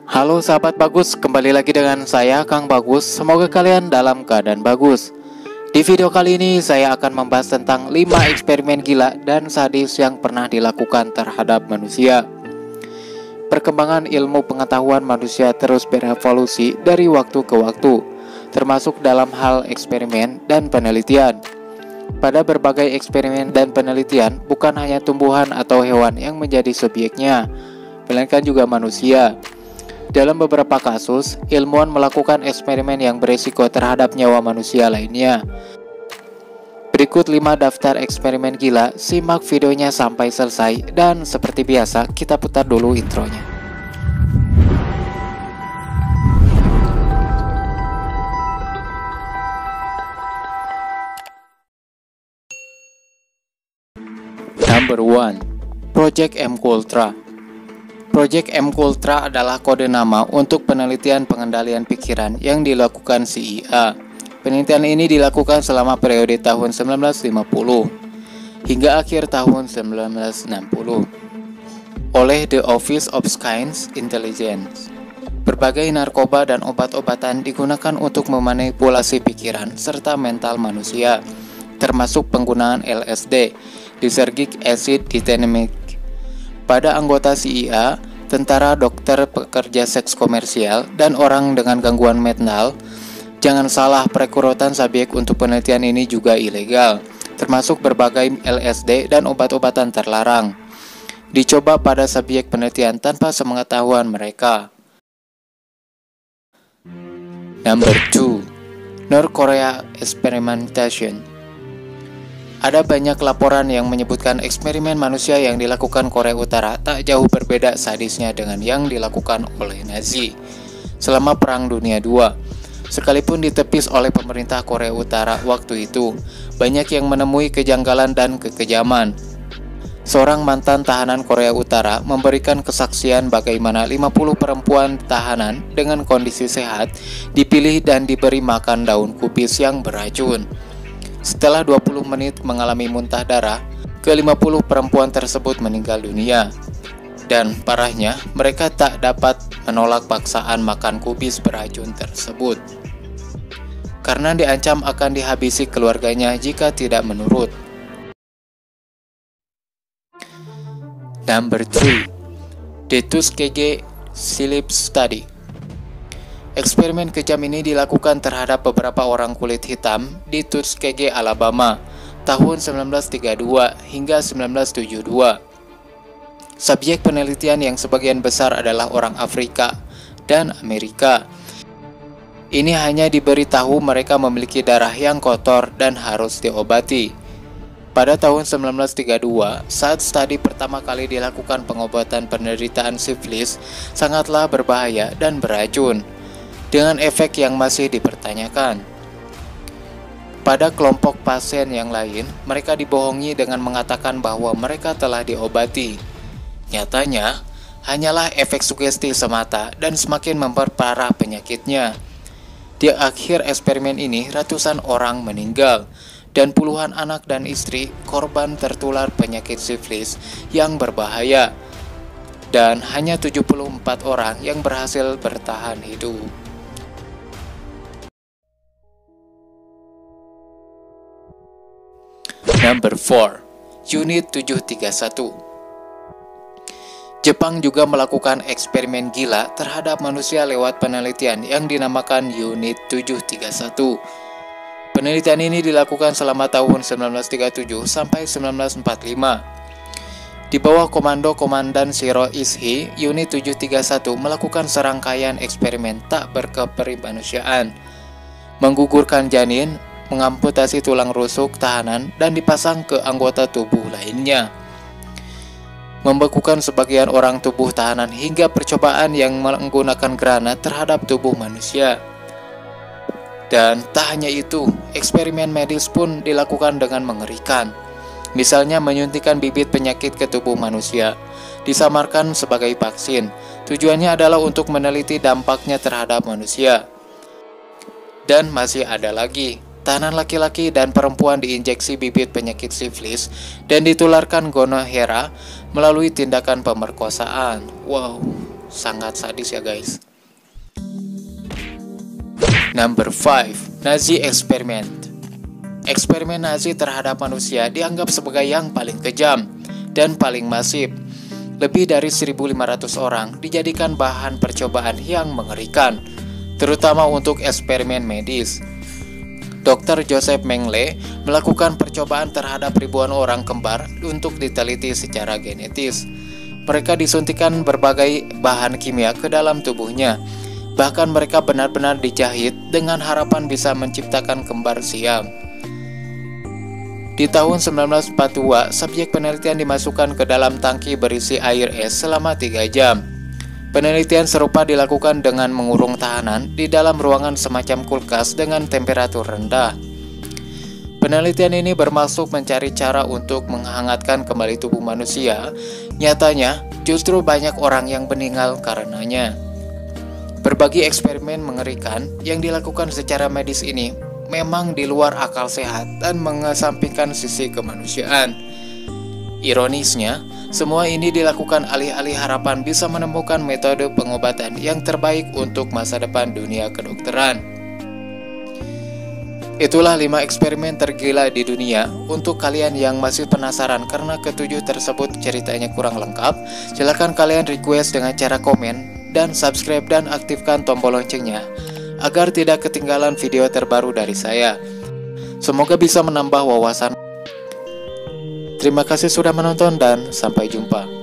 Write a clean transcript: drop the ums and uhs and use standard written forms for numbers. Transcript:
Halo sahabat bagus, kembali lagi dengan saya Kang Bagus. Semoga kalian dalam keadaan bagus. Di video kali ini saya akan membahas tentang 5 eksperimen gila dan sadis yang pernah dilakukan terhadap manusia. Perkembangan ilmu pengetahuan manusia terus berevolusi dari waktu ke waktu, termasuk dalam hal eksperimen dan penelitian. Pada berbagai eksperimen dan penelitian, bukan hanya tumbuhan atau hewan yang menjadi subjeknya, melainkan juga manusia. Dalam beberapa kasus, ilmuwan melakukan eksperimen yang berisiko terhadap nyawa manusia lainnya. Berikut 5 daftar eksperimen gila, simak videonya sampai selesai, dan seperti biasa, kita putar dulu intronya. Number 1. Project MKUltra. Project MKUltra adalah kode nama untuk penelitian pengendalian pikiran yang dilakukan CIA. Penelitian ini dilakukan selama periode tahun 1950 hingga akhir tahun 1960 oleh The Office of Science Intelligence. Berbagai narkoba dan obat-obatan digunakan untuk memanipulasi pikiran serta mental manusia, termasuk penggunaan LSD, lysergic acid dithylamide. Pada anggota CIA, tentara, dokter, pekerja seks komersial, dan orang dengan gangguan mental. Jangan salah, perekrutan subjek untuk penelitian ini juga ilegal, termasuk berbagai LSD dan obat-obatan terlarang. Dicoba pada subjek penelitian tanpa sepengetahuan mereka. Number 2. North Korea Experimentation. Ada banyak laporan yang menyebutkan eksperimen manusia yang dilakukan Korea Utara tak jauh berbeda sadisnya dengan yang dilakukan oleh Nazi selama Perang Dunia II. Sekalipun ditepis oleh pemerintah Korea Utara waktu itu, banyak yang menemui kejanggalan dan kekejaman. Seorang mantan tahanan Korea Utara memberikan kesaksian bagaimana 50 perempuan tahanan dengan kondisi sehat dipilih dan diberi makan daun kubis yang beracun. Setelah 20 menit mengalami muntah darah, ke-50 perempuan tersebut meninggal dunia. Dan parahnya, mereka tak dapat menolak paksaan makan kubis beracun tersebut, karena diancam akan dihabisi keluarganya jika tidak menurut. Number 3. The Tuskegee Sleep Study. Eksperimen kejam ini dilakukan terhadap beberapa orang kulit hitam di Tuskegee, Alabama, tahun 1932 hingga 1972. Subjek penelitian yang sebagian besar adalah orang Afrika dan Amerika. Ini hanya diberitahu mereka memiliki darah yang kotor dan harus diobati. Pada tahun 1932, saat studi pertama kali dilakukan, pengobatan penderitaan sifilis sangatlah berbahaya dan beracun, dengan efek yang masih dipertanyakan. Pada kelompok pasien yang lain, mereka dibohongi dengan mengatakan bahwa mereka telah diobati. Nyatanya, hanyalah efek sugesti semata dan semakin memperparah penyakitnya. Di akhir eksperimen ini, ratusan orang meninggal, dan puluhan anak dan istri korban tertular penyakit sifilis yang berbahaya, dan hanya 74 orang yang berhasil bertahan hidup. Number 4. Unit 731. Jepang juga melakukan eksperimen gila terhadap manusia lewat penelitian yang dinamakan Unit 731. Penelitian ini dilakukan selama tahun 1937 sampai 1945. Di bawah komando Komandan Shiro Ishii, Unit 731 melakukan serangkaian eksperimen tak berkemanusiaan, menggugurkan janin, mengamputasi tulang rusuk tahanan, dan dipasang ke anggota tubuh lainnya, membekukan sebagian orang tubuh tahanan, hingga percobaan yang menggunakan granat terhadap tubuh manusia. Dan tak hanya itu, eksperimen medis pun dilakukan dengan mengerikan. Misalnya menyuntikkan bibit penyakit ke tubuh manusia, disamarkan sebagai vaksin. Tujuannya adalah untuk meneliti dampaknya terhadap manusia. Dan masih ada lagi, tahanan laki-laki dan perempuan diinjeksi bibit penyakit sifilis dan ditularkan gonorrhea melalui tindakan pemerkosaan. Wow. sangat sadis ya guys. Number 5. Nazi Experiment. Eksperimen Nazi terhadap manusia dianggap sebagai yang paling kejam dan paling masif. Lebih dari 1.500 orang dijadikan bahan percobaan yang mengerikan, terutama untuk eksperimen medis. Dr. Joseph Mengele melakukan percobaan terhadap ribuan orang kembar untuk diteliti secara genetis. Mereka disuntikan berbagai bahan kimia ke dalam tubuhnya. Bahkan mereka benar-benar dijahit dengan harapan bisa menciptakan kembar siam. Di tahun 1942, subjek penelitian dimasukkan ke dalam tangki berisi air es selama 3 jam. Penelitian serupa dilakukan dengan mengurung tahanan di dalam ruangan semacam kulkas dengan temperatur rendah. Penelitian ini bermaksud mencari cara untuk menghangatkan kembali tubuh manusia. Nyatanya, justru banyak orang yang meninggal karenanya. Berbagai eksperimen mengerikan yang dilakukan secara medis ini memang di luar akal sehat dan mengesampingkan sisi kemanusiaan. Ironisnya, semua ini dilakukan alih-alih harapan bisa menemukan metode pengobatan yang terbaik untuk masa depan dunia kedokteran. Itulah 5 eksperimen tergila di dunia. Untuk kalian yang masih penasaran karena ketujuh tersebut ceritanya kurang lengkap, silakan kalian request dengan cara komen dan subscribe dan aktifkan tombol loncengnya agar tidak ketinggalan video terbaru dari saya. Semoga bisa menambah wawasan. Terima kasih sudah menonton dan sampai jumpa.